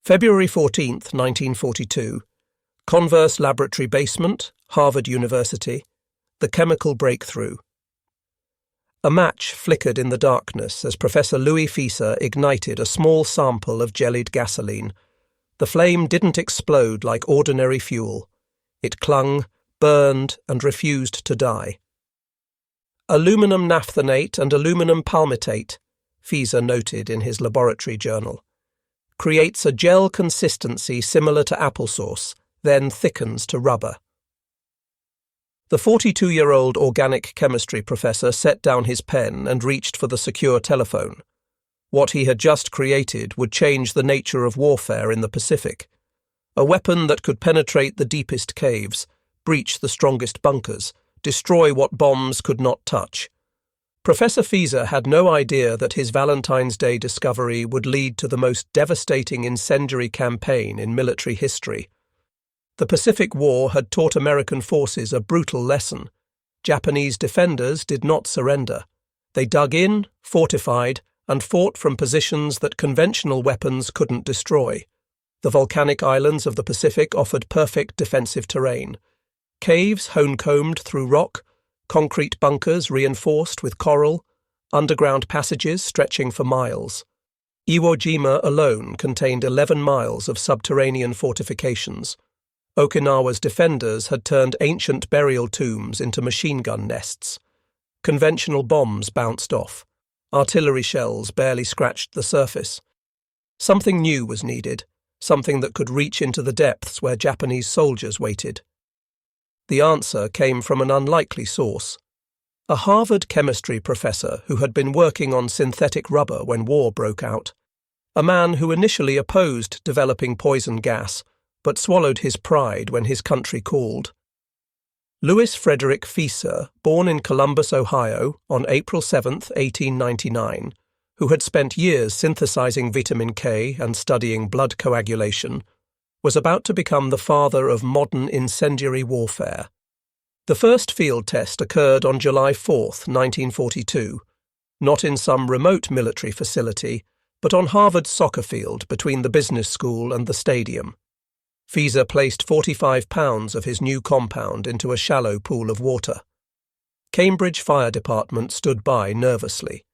February 14, 1942. Converse Laboratory Basement, Harvard University. The Chemical Breakthrough. A match flickered in the darkness as Professor Louis Fieser ignited a small sample of jellied gasoline. The flame didn't explode like ordinary fuel. It clung, burned, and refused to die. Aluminum naphthenate and aluminum palmitate, Fieser noted in his laboratory journal, creates a gel consistency similar to applesauce, then thickens to rubber. The 42-year-old organic chemistry professor set down his pen and reached for the secure telephone. What he had just created would change the nature of warfare in the Pacific. A weapon that could penetrate the deepest caves, breach the strongest bunkers, destroy what bombs could not touch. Professor Fieser had no idea that his Valentine's Day discovery would lead to the most devastating incendiary campaign in military history. The Pacific War had taught American forces a brutal lesson. Japanese defenders did not surrender. They dug in, fortified, and fought from positions that conventional weapons couldn't destroy. The volcanic islands of the Pacific offered perfect defensive terrain. Caves honeycombed through rock, concrete bunkers reinforced with coral, underground passages stretching for miles. Iwo Jima alone contained 11 miles of subterranean fortifications. Okinawa's defenders had turned ancient burial tombs into machine gun nests. Conventional bombs bounced off. Artillery shells barely scratched the surface. Something new was needed, something that could reach into the depths where Japanese soldiers waited. The answer came from an unlikely source. A Harvard chemistry professor who had been working on synthetic rubber when war broke out. A man who initially opposed developing poison gas, but swallowed his pride when his country called. Louis Frederick Fieser, born in Columbus, Ohio, on April 7, 1899, who had spent years synthesizing vitamin K and studying blood coagulation, was about to become the father of modern incendiary warfare. The first field test occurred on July 4, 1942, not in some remote military facility, but on Harvard's soccer field between the business school and the stadium. Fieser placed 45 pounds of his new compound into a shallow pool of water. Cambridge Fire Department stood by nervously.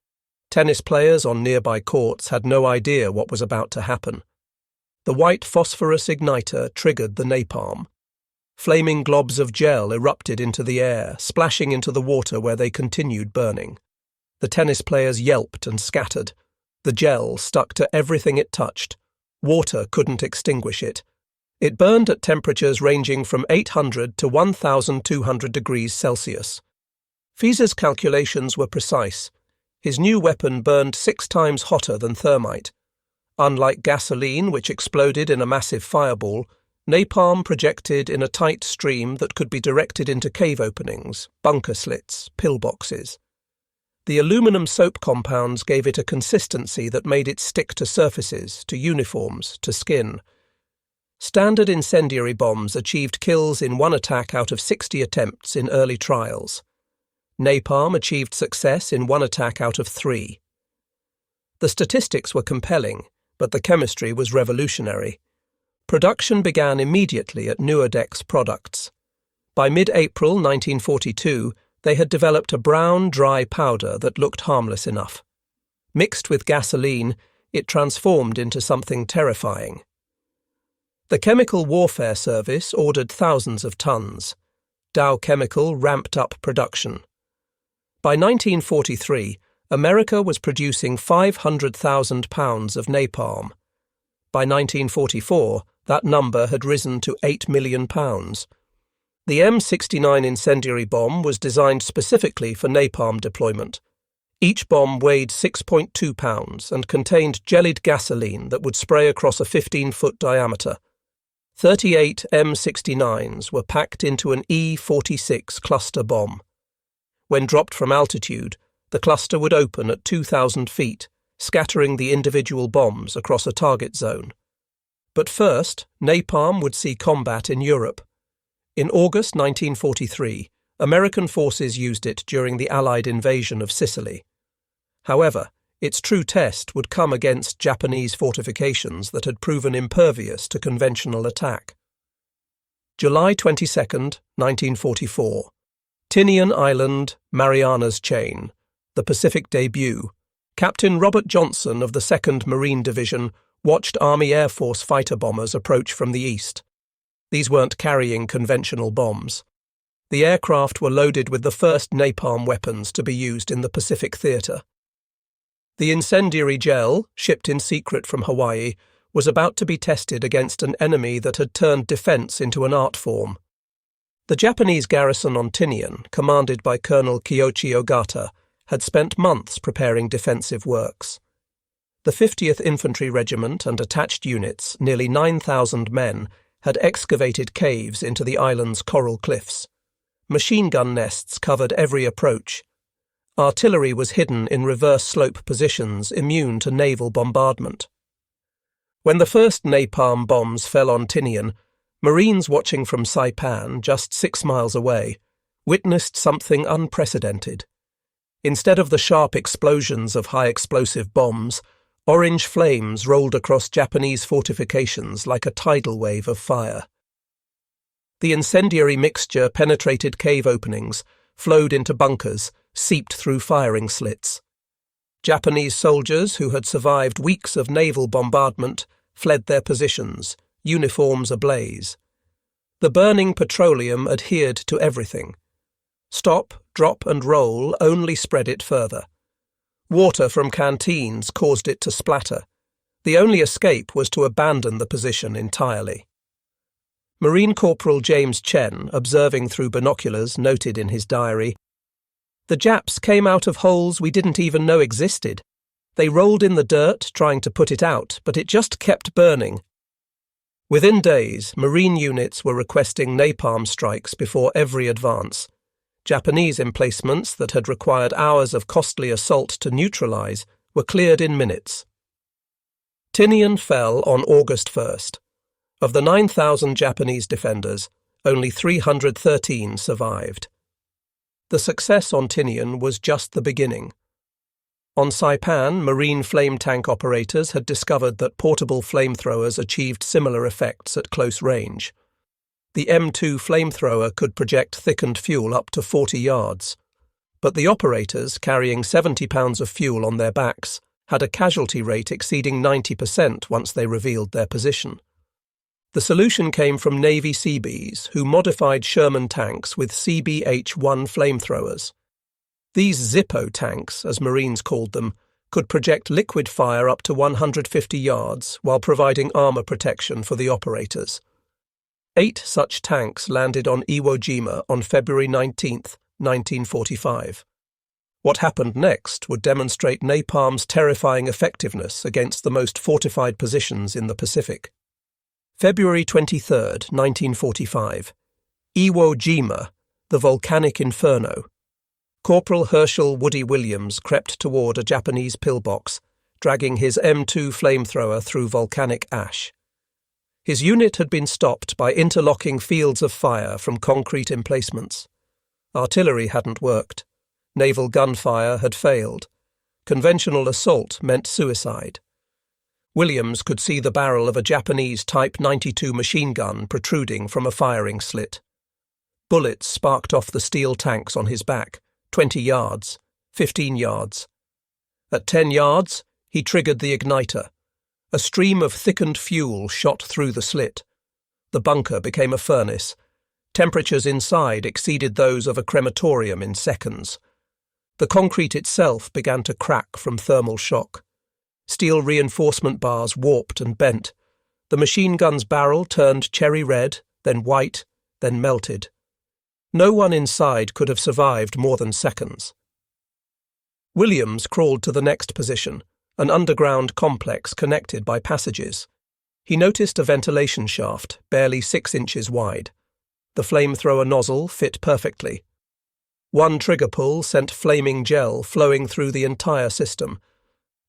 Tennis players on nearby courts had no idea what was about to happen. The white phosphorus igniter triggered the napalm. Flaming globs of gel erupted into the air, splashing into the water where they continued burning. The tennis players yelped and scattered. The gel stuck to everything it touched. Water couldn't extinguish it. It burned at temperatures ranging from 800 to 1,200 degrees Celsius. Fieser's calculations were precise. His new weapon burned 6 times hotter than thermite. Unlike gasoline, which exploded in a massive fireball, napalm projected in a tight stream that could be directed into cave openings, bunker slits, pillboxes. The aluminum soap compounds gave it a consistency that made it stick to surfaces, to uniforms, to skin. Standard incendiary bombs achieved kills in 1 attack out of 60 attempts in early trials. Napalm achieved success in 1 attack out of 3. The statistics were compelling, but the chemistry was revolutionary. Production began immediately at Nuadex Products. By mid-April 1942, they had developed a brown, dry powder that looked harmless enough. Mixed with gasoline, it transformed into something terrifying. The Chemical Warfare Service ordered thousands of tons. Dow Chemical ramped up production. By 1943, America was producing 500,000 pounds of napalm. By 1944, that number had risen to 8 million pounds. The M69 incendiary bomb was designed specifically for napalm deployment. Each bomb weighed 6.2 pounds and contained jellied gasoline that would spray across a 15-foot diameter. 38 M69s were packed into an E-46 cluster bomb. When dropped from altitude, the cluster would open at 2,000 feet, scattering the individual bombs across a target zone. But first, napalm would see combat in Europe. In August 1943, American forces used it during the Allied invasion of Sicily. However, its true test would come against Japanese fortifications that had proven impervious to conventional attack. July 22, 1944. Tinian Island, Marianas Chain, the Pacific debut. Captain Robert Johnson of the 2nd Marine Division watched Army Air Force fighter bombers approach from the east. These weren't carrying conventional bombs. The aircraft were loaded with the first napalm weapons to be used in the Pacific theatre. The incendiary gel, shipped in secret from Hawaii, was about to be tested against an enemy that had turned defence into an art form. The Japanese garrison on Tinian, commanded by Colonel Kiyoshi Ogata, had spent months preparing defensive works. The 50th Infantry Regiment and attached units, nearly 9,000 men, had excavated caves into the island's coral cliffs. Machine gun nests covered every approach. Artillery was hidden in reverse slope positions immune to naval bombardment. When the first napalm bombs fell on Tinian, Marines watching from Saipan, just 6 miles away, witnessed something unprecedented. Instead of the sharp explosions of high-explosive bombs, orange flames rolled across Japanese fortifications like a tidal wave of fire. The incendiary mixture penetrated cave openings, flowed into bunkers, seeped through firing slits. Japanese soldiers who had survived weeks of naval bombardment fled their positions, uniforms ablaze. The burning petroleum adhered to everything. Stop, drop and roll only spread it further. Water from canteens caused it to splatter. The only escape was to abandon the position entirely. Marine Corporal James Chen, observing through binoculars, noted in his diary, "The Japs came out of holes we didn't even know existed. They rolled in the dirt, trying to put it out, but it just kept burning." Within days, Marine units were requesting napalm strikes before every advance. Japanese emplacements that had required hours of costly assault to neutralize were cleared in minutes. Tinian fell on August 1st. Of the 9,000 Japanese defenders, only 313 survived. The success on Tinian was just the beginning. On Saipan, Marine flame tank operators had discovered that portable flamethrowers achieved similar effects at close range. The M2 flamethrower could project thickened fuel up to 40 yards, but the operators, carrying 70 pounds of fuel on their backs, had a casualty rate exceeding 90% once they revealed their position. The solution came from Navy Seabees, who modified Sherman tanks with CBH-1 flamethrowers. These Zippo tanks, as Marines called them, could project liquid fire up to 150 yards while providing armour protection for the operators. 8 such tanks landed on Iwo Jima on February 19, 1945. What happened next would demonstrate napalm's terrifying effectiveness against the most fortified positions in the Pacific. February 23, 1945. Iwo Jima, the volcanic inferno. Corporal Herschel Woody Williams crept toward a Japanese pillbox, dragging his M2 flamethrower through volcanic ash. His unit had been stopped by interlocking fields of fire from concrete emplacements. Artillery hadn't worked. Naval gunfire had failed. Conventional assault meant suicide. Williams could see the barrel of a Japanese Type 92 machine gun protruding from a firing slit. Bullets sparked off the steel tanks on his back, 20 yards, 15 yards. At 10 yards, he triggered the igniter. A stream of thickened fuel shot through the slit. The bunker became a furnace. Temperatures inside exceeded those of a crematorium in seconds. The concrete itself began to crack from thermal shock. Steel reinforcement bars warped and bent. The machine gun's barrel turned cherry red, then white, then melted. No one inside could have survived more than seconds. Williams crawled to the next position, an underground complex connected by passages. He noticed a ventilation shaft, barely 6 inches wide. The flamethrower nozzle fit perfectly. One trigger pull sent flaming gel flowing through the entire system.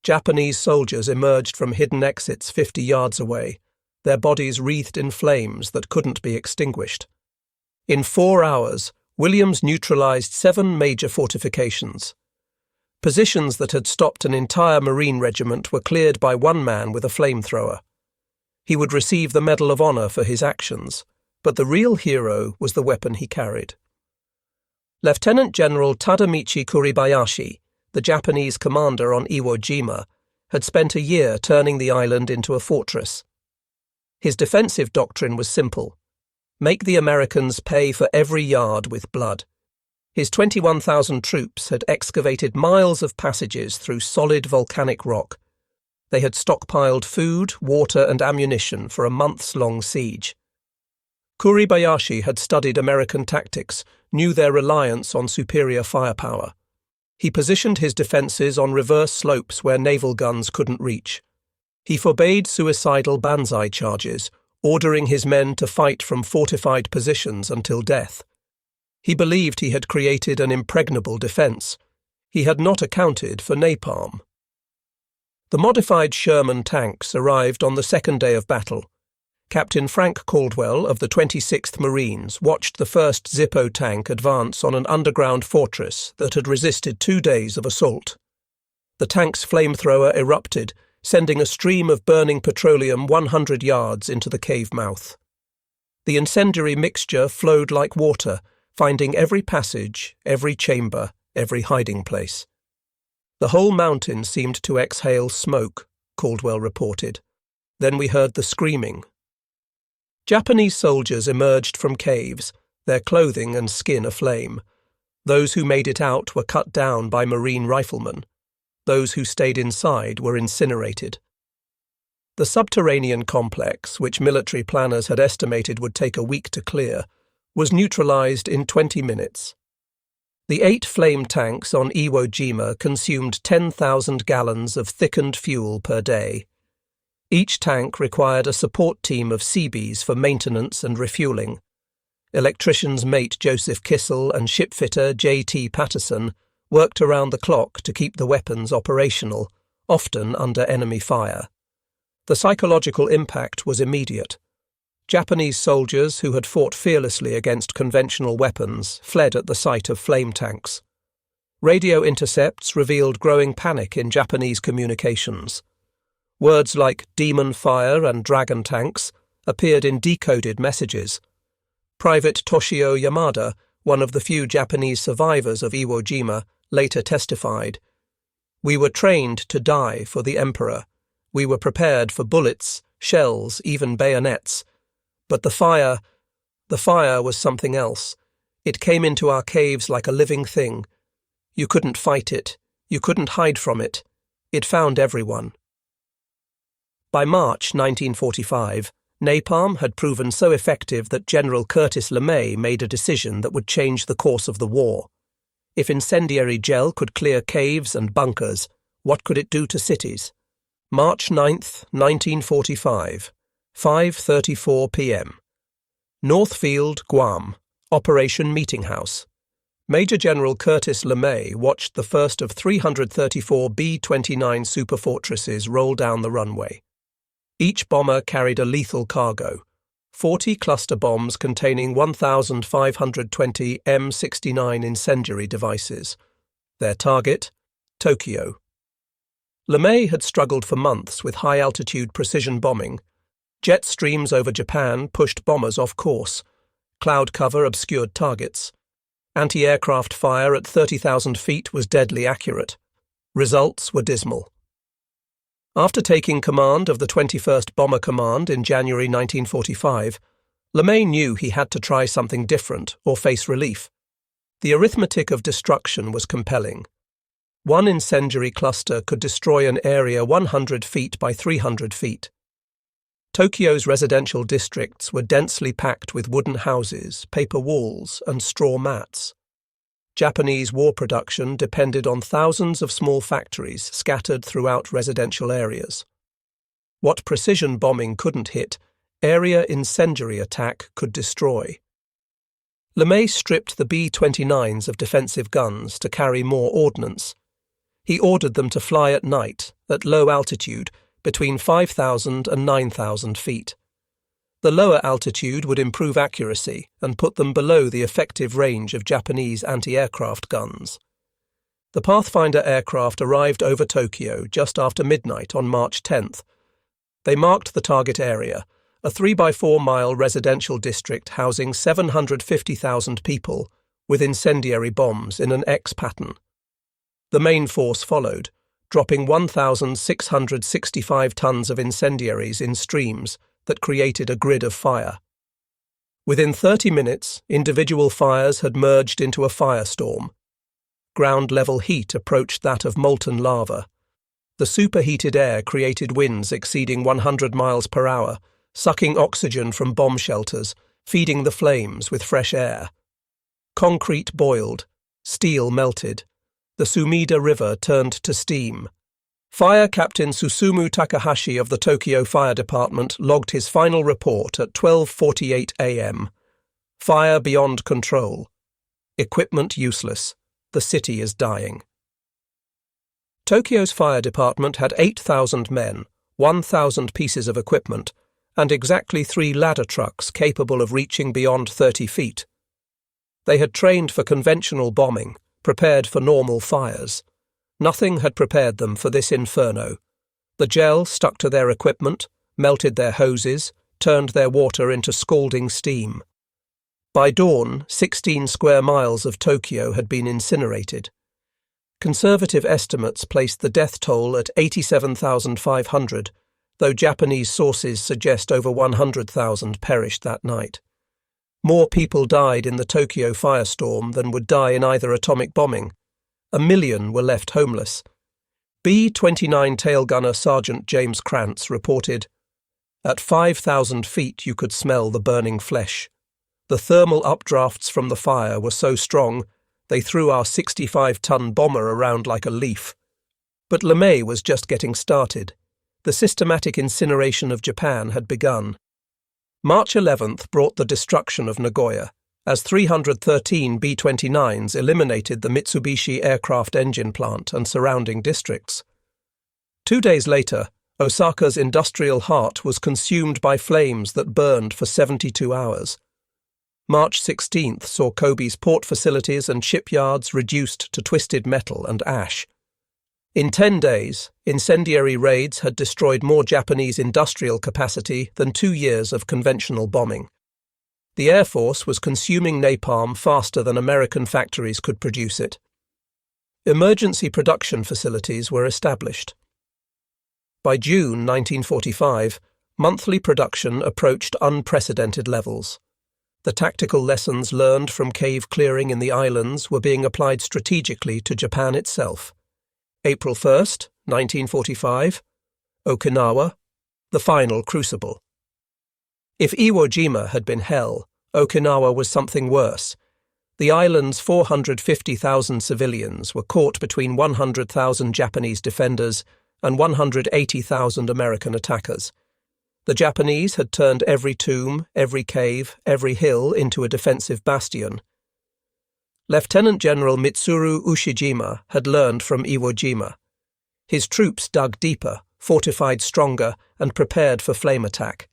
Japanese soldiers emerged from hidden exits 50 yards away, their bodies wreathed in flames that couldn't be extinguished. In 4 hours, Williams neutralized 7 major fortifications. Positions that had stopped an entire Marine regiment were cleared by one man with a flamethrower. He would receive the Medal of Honor for his actions, but the real hero was the weapon he carried. Lieutenant General Tadamichi Kuribayashi, the Japanese commander on Iwo Jima, had spent a year turning the island into a fortress. His defensive doctrine was simple: make the Americans pay for every yard with blood. His 21,000 troops had excavated miles of passages through solid volcanic rock. They had stockpiled food, water, and ammunition for a months-long siege. Kuribayashi had studied American tactics, knew their reliance on superior firepower. He positioned his defences on reverse slopes where naval guns couldn't reach. He forbade suicidal banzai charges, ordering his men to fight from fortified positions until death. He believed he had created an impregnable defence. He had not accounted for napalm. The modified Sherman tanks arrived on the second day of battle. Captain Frank Caldwell of the 26th Marines watched the first Zippo tank advance on an underground fortress that had resisted 2 days of assault. The tank's flamethrower erupted, sending a stream of burning petroleum 100 yards into the cave mouth. The incendiary mixture flowed like water, finding every passage, every chamber, every hiding place. The whole mountain seemed to exhale smoke, Caldwell reported. Then we heard the screaming. Japanese soldiers emerged from caves, their clothing and skin aflame. Those who made it out were cut down by Marine riflemen. Those who stayed inside were incinerated. The subterranean complex, which military planners had estimated would take a week to clear, was neutralized in 20 minutes. The 8 flame tanks on Iwo Jima consumed 10,000 gallons of thickened fuel per day. Each tank required a support team of Seabees for maintenance and refueling. Electricians mate Joseph Kissel and shipfitter J.T. Patterson worked around the clock to keep the weapons operational, often under enemy fire. The psychological impact was immediate. Japanese soldiers who had fought fearlessly against conventional weapons fled at the sight of flame tanks. Radio intercepts revealed growing panic in Japanese communications. Words like demon fire and dragon tanks appeared in decoded messages. Private Toshio Yamada, one of the few Japanese survivors of Iwo Jima, later testified, "We were trained to die for the Emperor. We were prepared for bullets, shells, even bayonets. But the fire was something else. It came into our caves like a living thing. You couldn't fight it. You couldn't hide from it. It found everyone." By March 1945, napalm had proven so effective that General Curtis LeMay made a decision that would change the course of the war. If incendiary gel could clear caves and bunkers, what could it do to cities? March 9, 1945, 5:34 p.m. Northfield, Guam, Operation Meeting House. Major General Curtis LeMay watched the first of 334 B-29 superfortresses roll down the runway. Each bomber carried a lethal cargo, 40 cluster bombs containing 1,520 M69 incendiary devices. Their target, Tokyo. LeMay had struggled for months with high-altitude precision bombing. Jet streams over Japan pushed bombers off course. Cloud cover obscured targets. Anti-aircraft fire at 30,000 feet was deadly accurate. Results were dismal. After taking command of the 21st Bomber Command in January 1945, LeMay knew he had to try something different or face relief. The arithmetic of destruction was compelling. One incendiary cluster could destroy an area 100 feet by 300 feet. Tokyo's residential districts were densely packed with wooden houses, paper walls, and straw mats. Japanese war production depended on thousands of small factories scattered throughout residential areas. What precision bombing couldn't hit, area incendiary attack could destroy. LeMay stripped the B-29s of defensive guns to carry more ordnance. He ordered them to fly at night, at low altitude, between 5,000 and 9,000 feet. The lower altitude would improve accuracy and put them below the effective range of Japanese anti-aircraft guns. The Pathfinder aircraft arrived over Tokyo just after midnight on March 10th. They marked the target area, a 3-by-4-mile residential district housing 750,000 people, with incendiary bombs in an X pattern. The main force followed, dropping 1,665 tons of incendiaries in streams that created a grid of fire. Within 30 minutes, individual fires had merged into a firestorm. Ground-level heat approached that of molten lava. The superheated air created winds exceeding 100 miles per hour, sucking oxygen from bomb shelters, feeding the flames with fresh air. Concrete boiled, steel melted. The Sumida River turned to steam. Fire Captain Susumu Takahashi of the Tokyo Fire Department logged his final report at 12:48 a.m. Fire beyond control. Equipment useless. The city is dying. Tokyo's fire department had 8,000 men, 1,000 pieces of equipment, and exactly 3 ladder trucks capable of reaching beyond 30 feet. They had trained for conventional bombing, prepared for normal fires. Nothing had prepared them for this inferno. The gel stuck to their equipment, melted their hoses, turned their water into scalding steam. By dawn, 16 square miles of Tokyo had been incinerated. Conservative estimates placed the death toll at 87,500, though Japanese sources suggest over 100,000 perished that night. More people died in the Tokyo firestorm than would die in either atomic bombing. 1 million were left homeless. B-29 tail gunner Sergeant James Krantz reported, "At 5,000 feet you could smell the burning flesh. The thermal updrafts from the fire were so strong they threw our 65-ton bomber around like a leaf." But LeMay was just getting started. The systematic incineration of Japan had begun. March 11th brought the destruction of Nagoya, as 313 B-29s eliminated the Mitsubishi aircraft engine plant and surrounding districts. 2 days later, Osaka's industrial heart was consumed by flames that burned for 72 hours. March 16th saw Kobe's port facilities and shipyards reduced to twisted metal and ash. In 10 days, incendiary raids had destroyed more Japanese industrial capacity than 2 years of conventional bombing. The Air Force was consuming napalm faster than American factories could produce it. Emergency production facilities were established. By June 1945, monthly production approached unprecedented levels. The tactical lessons learned from cave clearing in the islands were being applied strategically to Japan itself. April 1st, 1945, Okinawa, the final crucible. If Iwo Jima had been hell, Okinawa was something worse. The island's 450,000 civilians were caught between 100,000 Japanese defenders and 180,000 American attackers. The Japanese had turned every tomb, every cave, every hill into a defensive bastion. Lieutenant General Mitsuru Ushijima had learned from Iwo Jima. His troops dug deeper, fortified stronger, and prepared for flame attack.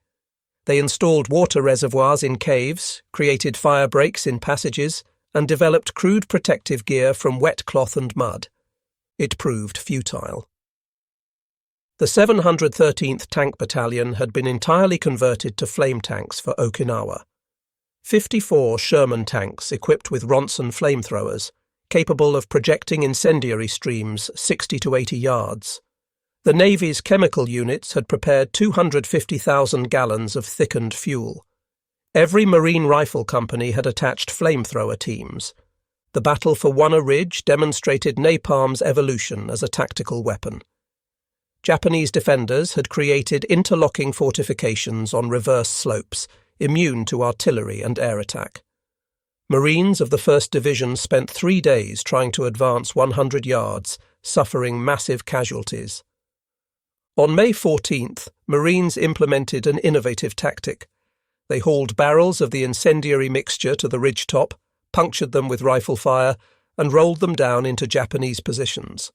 They installed water reservoirs in caves, created fire breaks in passages, and developed crude protective gear from wet cloth and mud. It proved futile. The 713th Tank Battalion had been entirely converted to flame tanks for Okinawa. 54 Sherman tanks equipped with Ronson flamethrowers, capable of projecting incendiary streams 60 to 80 yards. The Navy's chemical units had prepared 250,000 gallons of thickened fuel. Every Marine Rifle Company had attached flamethrower teams. The battle for Wanna Ridge demonstrated napalm's evolution as a tactical weapon. Japanese defenders had created interlocking fortifications on reverse slopes, immune to artillery and air attack. Marines of the 1st Division spent 3 days trying to advance 100 yards, suffering massive casualties. On May 14th, Marines implemented an innovative tactic. They hauled barrels of the incendiary mixture to the ridgetop, punctured them with rifle fire, and rolled them down into Japanese positions.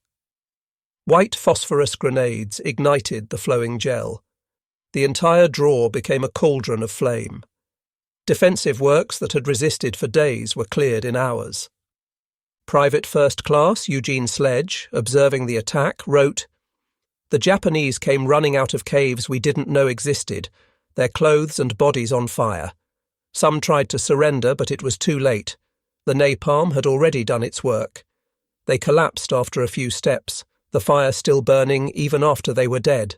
White phosphorus grenades ignited the flowing gel. The entire draw became a cauldron of flame. Defensive works that had resisted for days were cleared in hours. Private First Class Eugene Sledge, observing the attack, wrote, "The Japanese came running out of caves we didn't know existed, their clothes and bodies on fire. Some tried to surrender, but it was too late. The napalm had already done its work. They collapsed after a few steps, the fire still burning even after they were dead."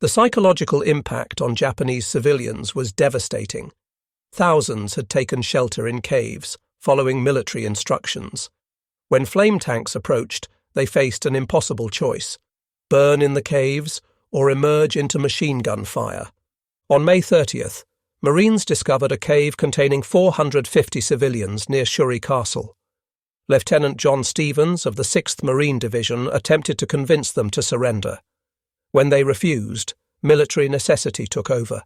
The psychological impact on Japanese civilians was devastating. Thousands had taken shelter in caves, following military instructions. When flame tanks approached, they faced an impossible choice: burn in the caves or emerge into machine gun fire. On May 30th, Marines discovered a cave containing 450 civilians near Shuri Castle. Lieutenant John Stevens of the 6th Marine Division attempted to convince them to surrender. When they refused, military necessity took over.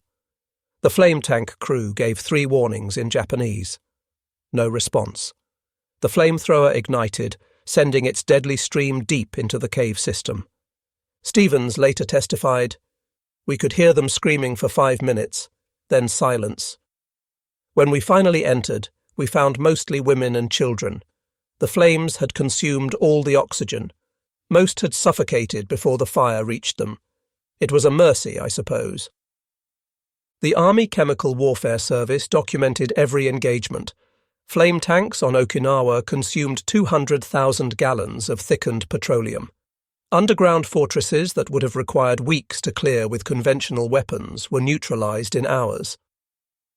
The flame tank crew gave 3 warnings in Japanese. No response. The flamethrower ignited, sending its deadly stream deep into the cave system. Stevens later testified, "We could hear them screaming for 5 minutes, then silence. When we finally entered, we found mostly women and children. The flames had consumed all the oxygen. Most had suffocated before the fire reached them. It was a mercy, I suppose." The Army Chemical Warfare Service documented every engagement. Flame tanks on Okinawa consumed 200,000 gallons of thickened petroleum. Underground fortresses that would have required weeks to clear with conventional weapons were neutralized in hours.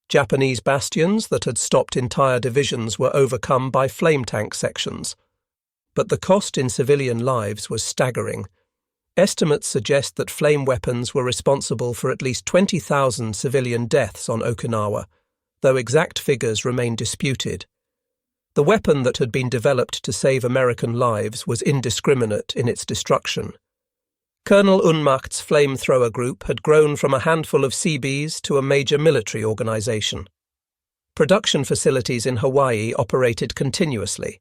Japanese bastions that had stopped entire divisions were overcome by flame tank sections. But the cost in civilian lives was staggering. Estimates suggest that flame weapons were responsible for at least 20,000 civilian deaths on Okinawa, though exact figures remain disputed. The weapon that had been developed to save American lives was indiscriminate in its destruction. Colonel Unmacht's flamethrower group had grown from a handful of Seabees to a major military organization. Production facilities in Hawaii operated continuously.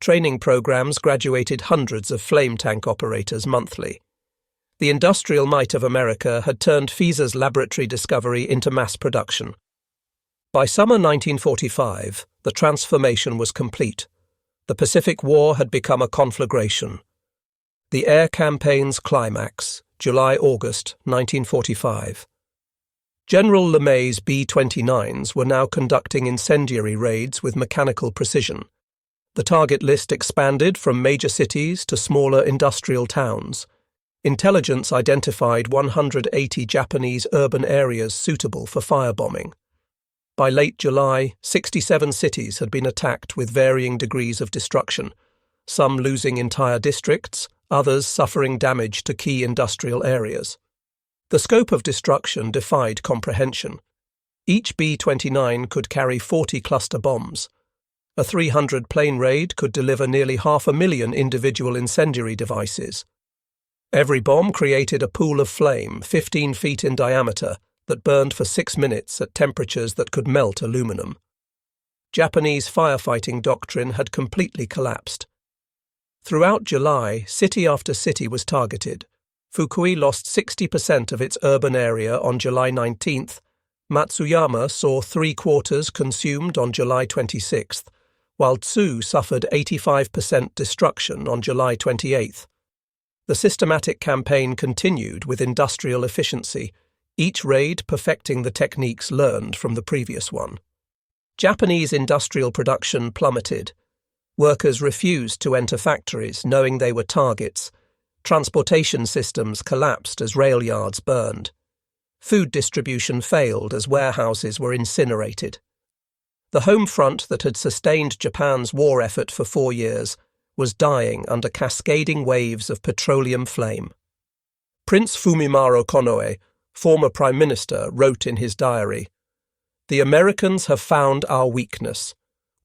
Training programs graduated hundreds of flame tank operators monthly. The industrial might of America had turned Fisa's laboratory discovery into mass production. By summer 1945, the transformation was complete. The Pacific War had become a conflagration. The air campaign's climax, July-August 1945. General LeMay's B-29s were now conducting incendiary raids with mechanical precision. The target list expanded from major cities to smaller industrial towns. Intelligence identified 180 Japanese urban areas suitable for firebombing. By late July, 67 cities had been attacked with varying degrees of destruction, some losing entire districts, others suffering damage to key industrial areas. The scope of destruction defied comprehension. Each B-29 could carry 40 cluster bombs. A 300-plane raid could deliver nearly 500,000 individual incendiary devices. Every bomb created a pool of flame 15 feet in diameter that burned for 6 minutes at temperatures that could melt aluminum. Japanese firefighting doctrine had completely collapsed. Throughout July, city after city was targeted. Fukui lost 60% of its urban area on July 19th. Matsuyama saw 3/4 consumed on July 26th, while Tsu suffered 85% destruction on July 28th. The systematic campaign continued with industrial efficiency, each raid perfecting the techniques learned from the previous one. Japanese industrial production plummeted. Workers refused to enter factories, knowing they were targets. Transportation systems collapsed as rail yards burned. Food distribution failed as warehouses were incinerated. The home front that had sustained Japan's war effort for 4 years was dying under cascading waves of petroleum flame. Prince Fumimaro Konoe, former Prime Minister, wrote in his diary, "The Americans have found our weakness.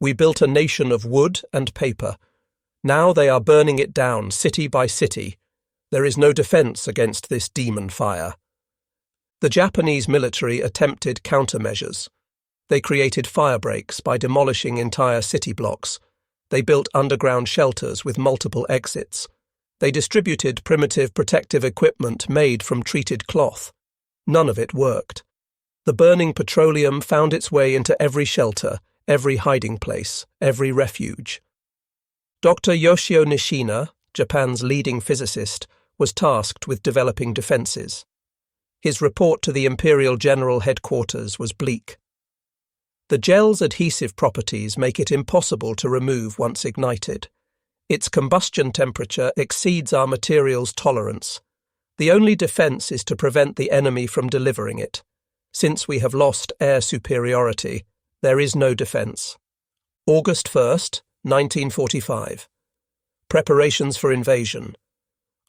We built a nation of wood and paper. Now they are burning it down city by city. There is no defense against this demon fire." The Japanese military attempted countermeasures. They created firebreaks by demolishing entire city blocks. They built underground shelters with multiple exits. They distributed primitive protective equipment made from treated cloth. None of it worked. The burning petroleum found its way into every shelter, every hiding place, every refuge. Dr. Yoshio Nishina, Japan's leading physicist, was tasked with developing defences. His report to the Imperial General Headquarters was bleak. The gel's adhesive properties make it impossible to remove once ignited. Its combustion temperature exceeds our material's tolerance. The only defence is to prevent the enemy from delivering it. Since we have lost air superiority, there is no defence. August 1st, 1945. Preparations for invasion.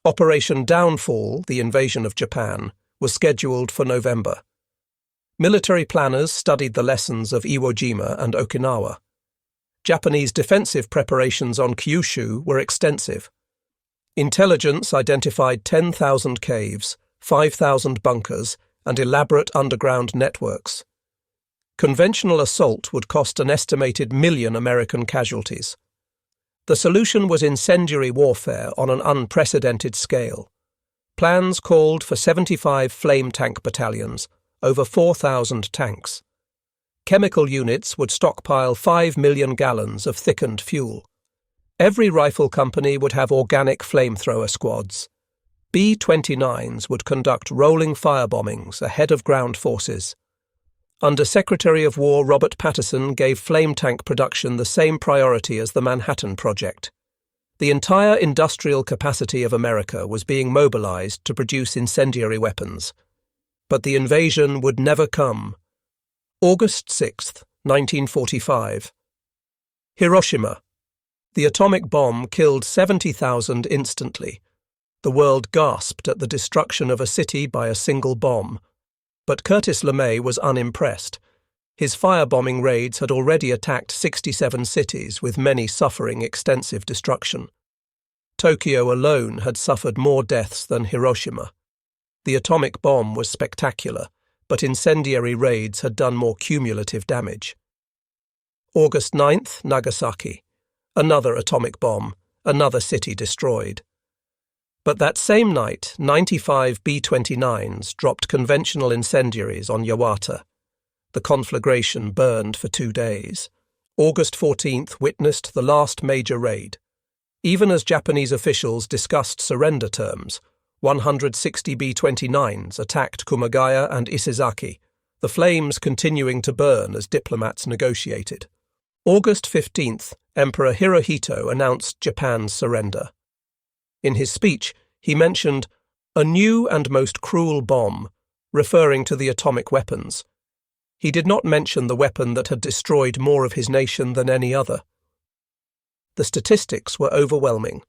Operation Downfall, the invasion of Japan, was scheduled for November. Military planners studied the lessons of Iwo Jima and Okinawa. Japanese defensive preparations on Kyushu were extensive. Intelligence identified 10,000 caves, 5,000 bunkers, and elaborate underground networks. Conventional assault would cost an estimated 1 million American casualties. The solution was incendiary warfare on an unprecedented scale. Plans called for 75 flame tank battalions, over 4,000 tanks. Chemical units would stockpile 5 million gallons of thickened fuel. Every rifle company would have organic flamethrower squads. B-29s would conduct rolling firebombings ahead of ground forces. Under Secretary of War Robert Patterson gave flame tank production the same priority as the Manhattan Project. The entire industrial capacity of America was being mobilized to produce incendiary weapons. But the invasion would never come. August 6th, 1945. Hiroshima. The atomic bomb killed 70,000 instantly. The world gasped at the destruction of a city by a single bomb. But Curtis LeMay was unimpressed. His firebombing raids had already attacked 67 cities, with many suffering extensive destruction. Tokyo alone had suffered more deaths than Hiroshima. The atomic bomb was spectacular, but incendiary raids had done more cumulative damage. August 9th, Nagasaki. Another atomic bomb, another city destroyed. But that same night, 95 B-29s dropped conventional incendiaries on Yawata. The conflagration burned for 2 days. August 14th witnessed the last major raid. Even as Japanese officials discussed surrender terms, 160 B-29s attacked Kumagaya and Isezaki, the flames continuing to burn as diplomats negotiated. August 15th, Emperor Hirohito announced Japan's surrender. In his speech, he mentioned a new and most cruel bomb, referring to the atomic weapons. He did not mention the weapon that had destroyed more of his nation than any other. The statistics were overwhelming.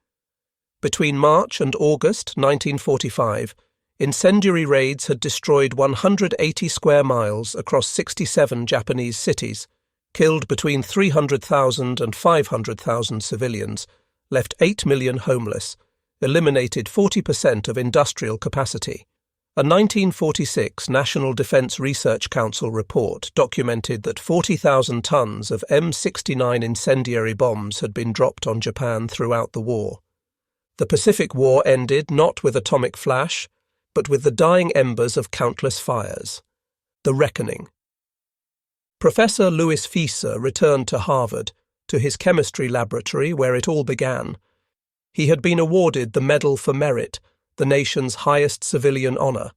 Between March and August 1945, incendiary raids had destroyed 180 square miles across 67 Japanese cities, killed between 300,000 and 500,000 civilians, left 8 million homeless, eliminated 40% of industrial capacity. A 1946 National Defense Research Council report documented that 40,000 tons of M69 incendiary bombs had been dropped on Japan throughout the war. The Pacific War ended not with atomic flash, but with the dying embers of countless fires. The Reckoning. Professor Louis Fieser returned to Harvard, to his chemistry laboratory where it all began. He had been awarded the Medal for Merit, the nation's highest civilian honor.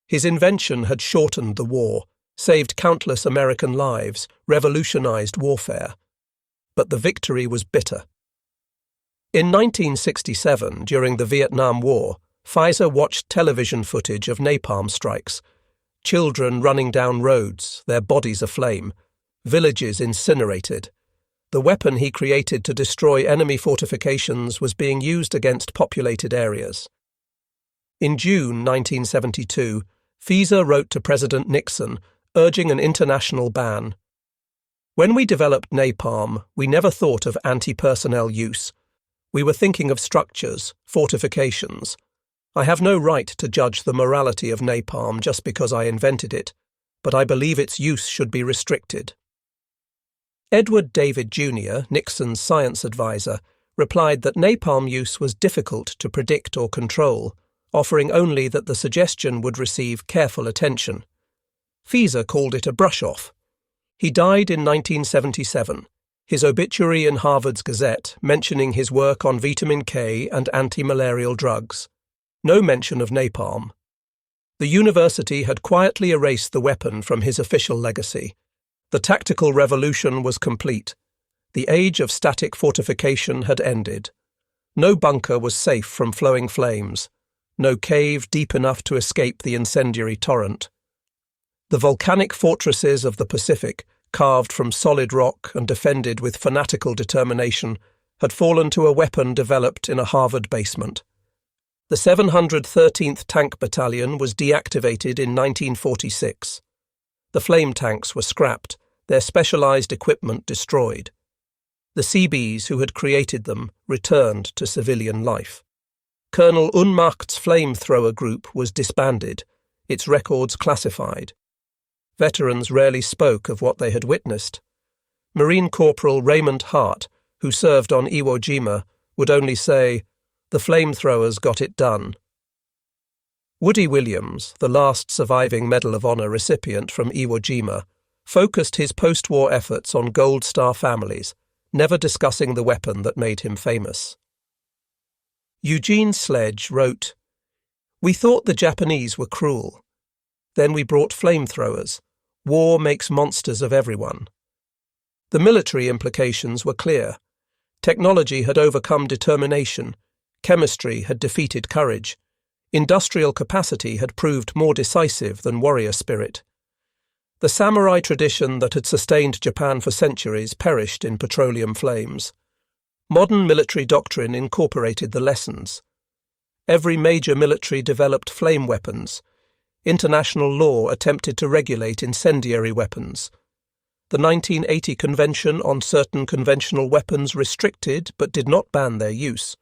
His invention had shortened the war, saved countless American lives, revolutionized warfare. But the victory was bitter. In 1967, during the Vietnam War, Fieser watched television footage of napalm strikes. Children running down roads, their bodies aflame, villages incinerated. The weapon he created to destroy enemy fortifications was being used against populated areas. In June 1972, Fieser wrote to President Nixon, urging an international ban. When we developed napalm, we never thought of anti-personnel use. We were thinking of structures, fortifications. I have no right to judge the morality of napalm just because I invented it, but I believe its use should be restricted. Edward David Jr., Nixon's science advisor, replied that napalm use was difficult to predict or control, offering only that the suggestion would receive careful attention. Fieser called it a brush-off. He died in 1977. his obituary in Harvard's Gazette mentioning his work on vitamin K and anti-malarial drugs. No mention of napalm. The university had quietly erased the weapon from his official legacy. The tactical revolution was complete. The age of static fortification had ended. No bunker was safe from flowing flames, no cave deep enough to escape the incendiary torrent. The volcanic fortresses of the Pacific, carved from solid rock and defended with fanatical determination, had fallen to a weapon developed in a Harvard basement. The 713th Tank Battalion was deactivated in 1946. The flame tanks were scrapped, their specialized equipment destroyed. The Seabees who had created them returned to civilian life. Colonel Unmacht's flamethrower group was disbanded, its records classified. Veterans rarely spoke of what they had witnessed. Marine Corporal Raymond Hart, who served on Iwo Jima, would only say, "The flamethrowers got it done." Woody Williams, the last surviving Medal of Honor recipient from Iwo Jima, focused his post-war efforts on Gold Star families, never discussing the weapon that made him famous. Eugene Sledge wrote, "We thought the Japanese were cruel. Then we brought flamethrowers. War makes monsters of everyone." The military implications were clear. Technology had overcome determination. Chemistry had defeated courage. Industrial capacity had proved more decisive than warrior spirit. The samurai tradition that had sustained Japan for centuries perished in petroleum flames. Modern military doctrine incorporated the lessons. Every major military developed flame weapons. International law attempted to regulate incendiary weapons. The 1980 Convention on Certain Conventional Weapons restricted but did not ban their use.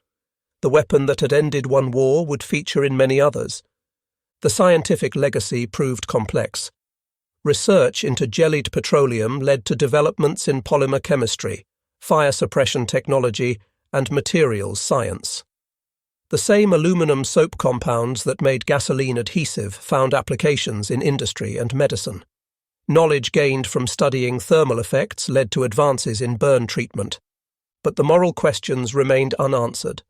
The weapon that had ended one war would feature in many others. The scientific legacy proved complex. Research into jellied petroleum led to developments in polymer chemistry, fire suppression technology, and materials science. The same aluminum soap compounds that made gasoline adhesive found applications in industry and medicine. Knowledge gained from studying thermal effects led to advances in burn treatment, but the moral questions remained unanswered.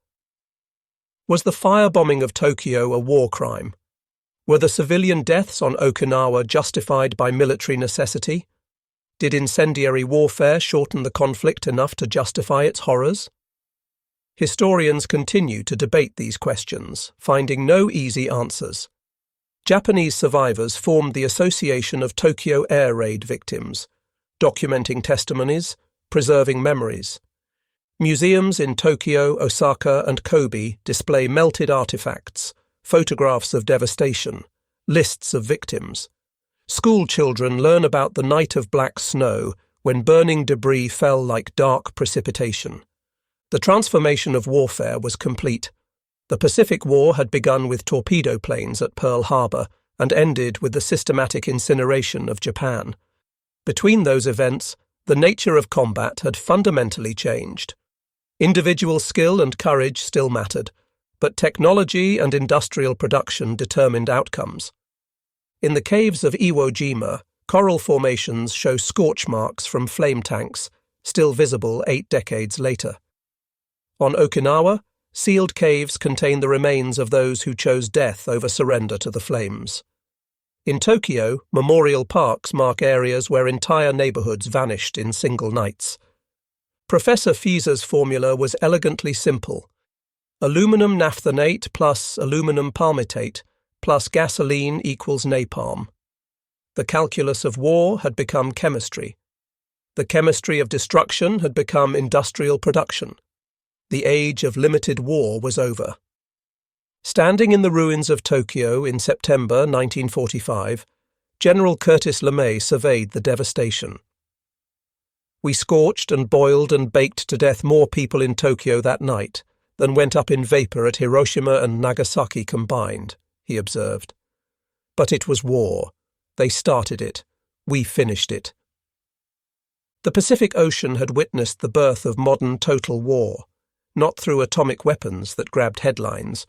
Was the firebombing of Tokyo a war crime? Were the civilian deaths on Okinawa justified by military necessity? Did incendiary warfare shorten the conflict enough to justify its horrors? Historians continue to debate these questions, finding no easy answers. Japanese survivors formed the Association of Tokyo Air Raid Victims, documenting testimonies, preserving memories. Museums in Tokyo, Osaka, and Kobe display melted artifacts, photographs of devastation, lists of victims. School children learn about the night of black snow when burning debris fell like dark precipitation. The transformation of warfare was complete. The Pacific War had begun with torpedo planes at Pearl Harbor and ended with the systematic incineration of Japan. Between those events, the nature of combat had fundamentally changed. Individual skill and courage still mattered, but technology and industrial production determined outcomes. In the caves of Iwo Jima, coral formations show scorch marks from flame tanks, still visible 8 decades later. On Okinawa, sealed caves contain the remains of those who chose death over surrender to the flames. In Tokyo, memorial parks mark areas where entire neighborhoods vanished in single nights. Professor Fieser's formula was elegantly simple. Aluminum naphthenate plus aluminum palmitate plus gasoline equals napalm. The calculus of war had become chemistry. The chemistry of destruction had become industrial production. The age of limited war was over. Standing in the ruins of Tokyo in September 1945, General Curtis LeMay surveyed the devastation. "We scorched and boiled and baked to death more people in Tokyo that night than went up in vapor at Hiroshima and Nagasaki combined," he observed. "But it was war. They started it. We finished it." The Pacific Ocean had witnessed the birth of modern total war, not through atomic weapons that grabbed headlines,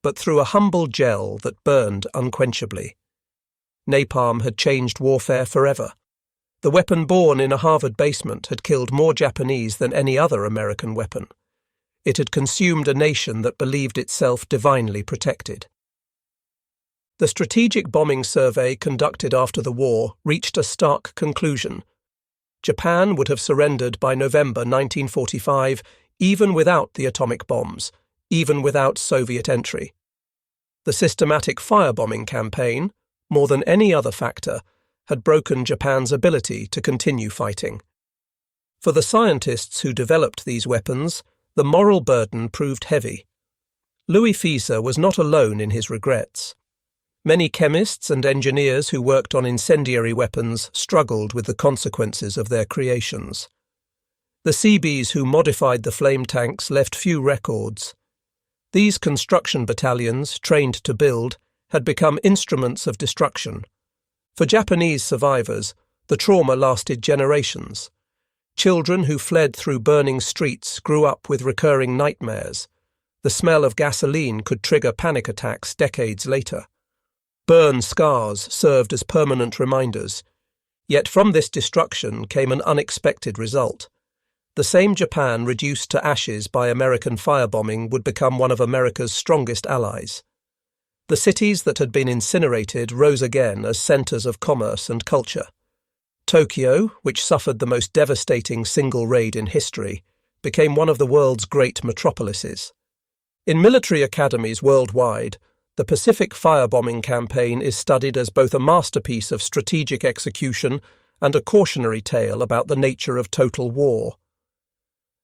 but through a humble gel that burned unquenchably. Napalm had changed warfare forever. The weapon born in a Harvard basement had killed more Japanese than any other American weapon. It had consumed a nation that believed itself divinely protected. The strategic bombing survey conducted after the war reached a stark conclusion. Japan would have surrendered by November 1945, even without the atomic bombs, even without Soviet entry. The systematic firebombing campaign, more than any other factor, had broken Japan's ability to continue fighting. For the scientists who developed these weapons, the moral burden proved heavy. Louis Fieser was not alone in his regrets. Many chemists and engineers who worked on incendiary weapons struggled with the consequences of their creations. The Seabees who modified the flame tanks left few records. These construction battalions, trained to build, had become instruments of destruction. For Japanese survivors, the trauma lasted generations. Children who fled through burning streets grew up with recurring nightmares. The smell of gasoline could trigger panic attacks decades later. Burn scars served as permanent reminders. Yet from this destruction came an unexpected result. The same Japan reduced to ashes by American firebombing would become one of America's strongest allies. The cities that had been incinerated rose again as centers of commerce and culture. Tokyo, which suffered the most devastating single raid in history, became one of the world's great metropolises. In military academies worldwide, the Pacific firebombing campaign is studied as both a masterpiece of strategic execution and a cautionary tale about the nature of total war.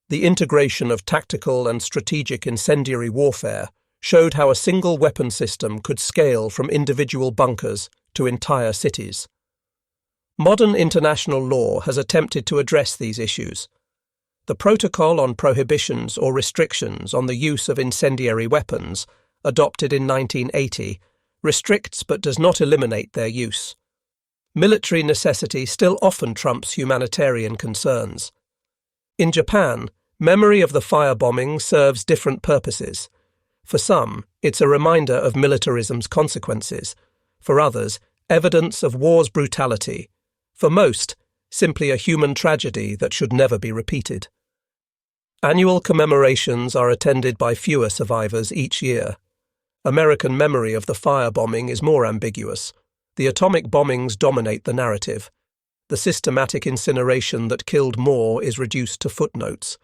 The integration of tactical and strategic incendiary warfare showed how a single weapon system could scale from individual bunkers to entire cities. Modern international law has attempted to address these issues. The Protocol on Prohibitions or Restrictions on the Use of Incendiary Weapons, adopted in 1980, restricts but does not eliminate their use. Military necessity still often trumps humanitarian concerns. In Japan, memory of the firebombing serves different purposes. For some, it's a reminder of militarism's consequences. For others, evidence of war's brutality. For most, simply a human tragedy that should never be repeated. Annual commemorations are attended by fewer survivors each year. American memory of the firebombing is more ambiguous. The atomic bombings dominate the narrative. The systematic incineration that killed more is reduced to footnotes.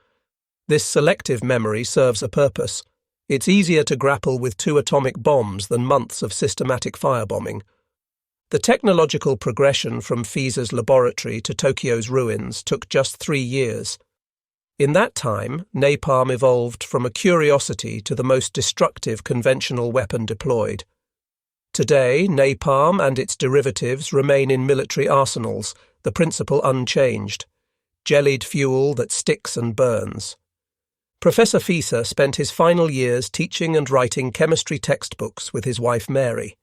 This selective memory serves a purpose. It's easier to grapple with 2 atomic bombs than months of systematic firebombing. The technological progression from Fieser's laboratory to Tokyo's ruins took just 3 years. In that time, napalm evolved from a curiosity to the most destructive conventional weapon deployed. Today, napalm and its derivatives remain in military arsenals, the principle unchanged: jellied fuel that sticks and burns. Professor Fieser spent his final years teaching and writing chemistry textbooks with his wife Mary.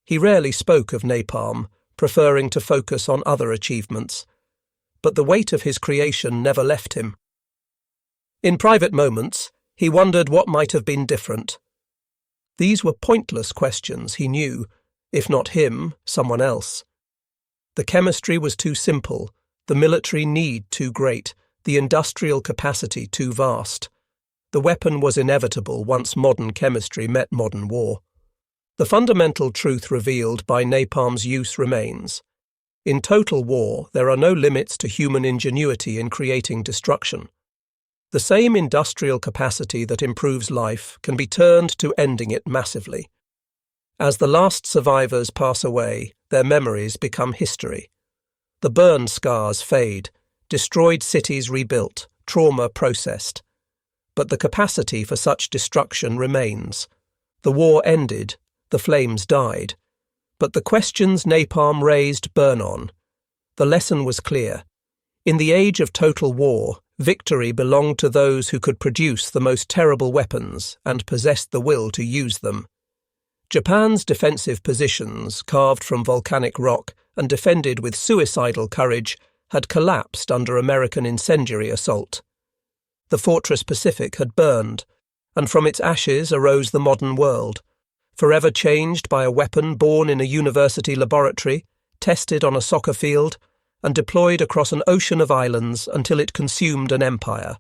He rarely spoke of napalm, preferring to focus on other achievements. But the weight of his creation never left him. In private moments, he wondered what might have been different. These were pointless questions, he knew, if not him, someone else. The chemistry was too simple, the military need too great, the industrial capacity too vast. The weapon was inevitable once modern chemistry met modern war. The fundamental truth revealed by napalm's use remains. In total war, there are no limits to human ingenuity in creating destruction. The same industrial capacity that improves life can be turned to ending it massively. As the last survivors pass away, their memories become history. The burn scars fade, destroyed cities rebuilt, trauma processed. But the capacity for such destruction remains. The war ended, the flames died. But the questions napalm raised burn on. The lesson was clear. In the age of total war, victory belonged to those who could produce the most terrible weapons and possessed the will to use them. Japan's defensive positions, carved from volcanic rock and defended with suicidal courage, had collapsed under American incendiary assault. The Fortress Pacific had burned, and from its ashes arose the modern world, forever changed by a weapon born in a university laboratory, tested on a soccer field, and deployed across an ocean of islands until it consumed an empire.